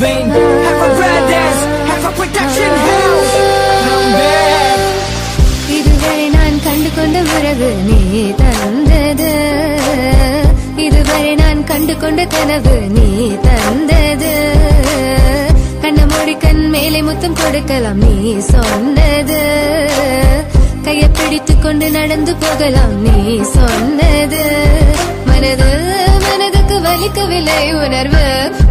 vein. Have a brothers, have a protection house. Come back. இதுவரை நான் கண்டு கொண்ட உறவு நீ தந்தது, இதுவரை நான் கண்டு கொண்ட கனவு நீ தந்தது. கண்ண மூடி கண் மேலே முத்தம் கொடுக்கலாம் நீ சொன்னது, கையை பிடித்துக் கொண்டு நடந்து போகலாம் நீ சொன்னது. மனதுக்கு வலிக்கவில்லை உணர்வு,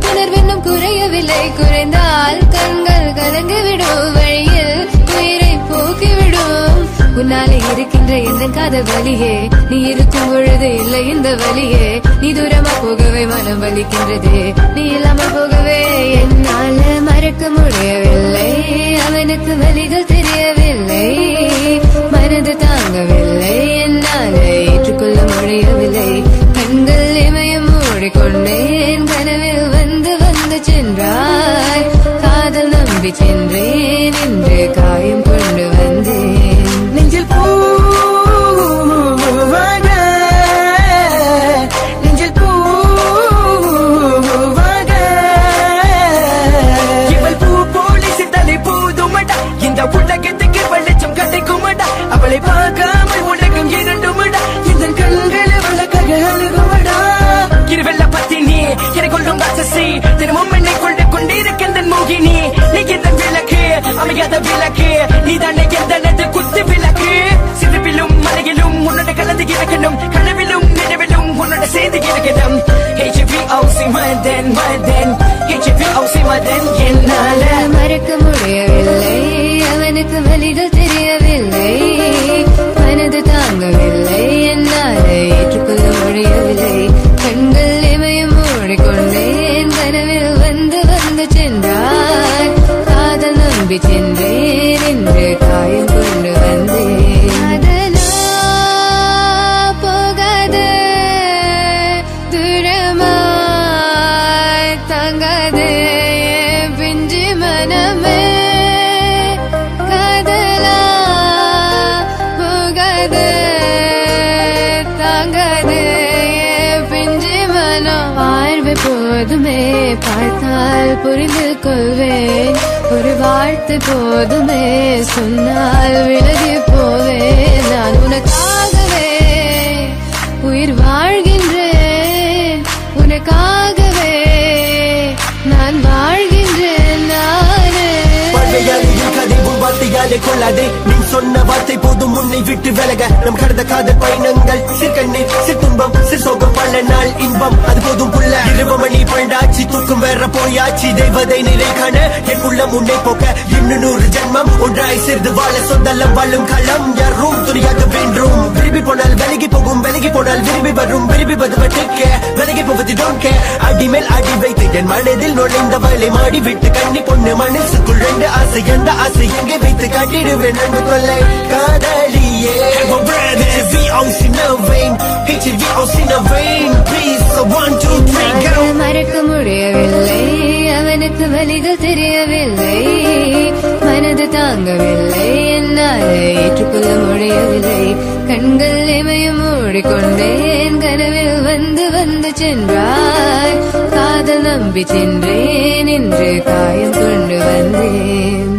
உணர்வென்னும் குறையவில்லை, குறைந்தால் கண்கள் கலங்கிவிடும், வழியில் உயிரை போக்கிவிடும். உன்னாலே இருக்கின்ற எந்த காதல் வலியே, நீ இருக்கும் பொழுது இல்லை இந்த வலியே. நீ தூரமா போகவே மனம் வலிக்கின்றதே, நீ இல்லாமல் போகவே என்னால மறக்க முடியவில்லை. அவனுக்கு வலிகள் தெரியவில்லை, மனது தாங்கவில்லை, என்னால ஏற்றுக்கொள்ள முடியவில்லை. கண்கள் இமயம் மூடிக்கொண்டேன், கனவில் வந்து வந்து சென்றாய். காதல் நம்பி சென்றேன், இன்று காயம் கொண்டு வந்தேன். நெஞ்சில் பூவாக, நெஞ்சில் பூவாக, இவள் பூ போலி சித்தலை போதுமடா, இந்த உலகத்துக்கு வெளிச்சம் கிடைக்குமடா. அவளை பார்க்காமல் உலகம் இரண்டுமடா, இந்த கண்களை வழக்காக அழுகுமடா. இருவெல்ல பத்தினி என கொள்ளும் ராட்சசி, தினமும் என்னை கொண்டு கொண்டிருக்கின்ற மோகினி. நீ எந்த விளக்கு, அமையாத விளக்கு, நீ தானே எந்த குத்து விளக்கு. சிறுவிலும் மலையிலும் உன்னோட கலந்து இருக்கணும், கனவிலும் நினைவிலும் உன்னோட சேர்ந்து இருக்கணும். HVOC Madan Madan, HVOC Madan. என்னால மறக்க முடியவில்லை, அவனுக்கு வலிகள் தெரியவில்லை, மனது தாங்கவில்லை, என்னால ஏற்றுக்கொள்ள முடியவில்லை. கண்கள் இமயம் மூடிக்கொண்டேன், கனவில் வந்து வந்து சென்றாய். காதல் நம்பி சென்றேன், இன்று காயம் கொண்டு வந்தேன். அதனா போகாதே, தூரமாய் தங்காதே பிஞ்சு மனமே. காதலா போகாதே, தாங்காதே பிஞ்சு மனம். வாழ்வு போதுமே, பார்த்தால் புரிந்து கொள்வேன். ஒரு வார்த்தை போதுமே, சொன்னால் விலகி போவேன். நான் உனக்காகவே உயிர் வாழ்கின்றேன், உனக்காகவே நான் வாழ்கின்றேன். நானே கதை உன் வார்த்தையாலே கொள்ளாதே, நீ சொன்ன வார்த்தை போதும் உன்னை விட்டு விலக. நம் கடந்த காதல் பயணங்கள் சிற்கண்ணீர் சிற்துன்பம் சிற்சோகம், பல நாள் இன்பம் அது போதும் புள்ள. 20 மணி பண்டாச்சி, தூக்கம் வேற போயாச்சி, தெய்வதை நிலை காண என் உள்ளம் உன்னை போக்க. 200 ஜென்மம் ஒன்றாய் சேர்ந்து வாழ, சொந்தல்லம் வாழும் களம் யாரும் துணியாக வென்றும். விரும்பி போனால் விலகி போகும், விலகி போனால் விரும்பி வரும், விரும்பி வருவதற்கு விலகி போவது don't care. அடி மேல் அடி வைத்து என் மனதில் நுழைந்தவளை மாடி விட்டு கண்ணி பொண்ணு மனசுக்குள் 2 ஆசை, எந்த ஆசை எங்கே வைத்து காட்டிடுவேன் அன்பு தொல்லை காதலியே. HVOC no vein, HVOC no vein, please so 1 2 3 go. மறக்க முடியவில்லை, அவனுக்கு வலிகள் தெரியவில்லை, மனது தாங்கவில்லை, என்னால் ஏற்றுக்கொள்ள முடியவில்லை. கண்கள் இமயம் மூடிக்கொண்டேன், கனவில் வந்து வந்து சென்றாய். காதல் நம்பி சென்றேன், இன்று காயம் கொண்டு வந்தேன்.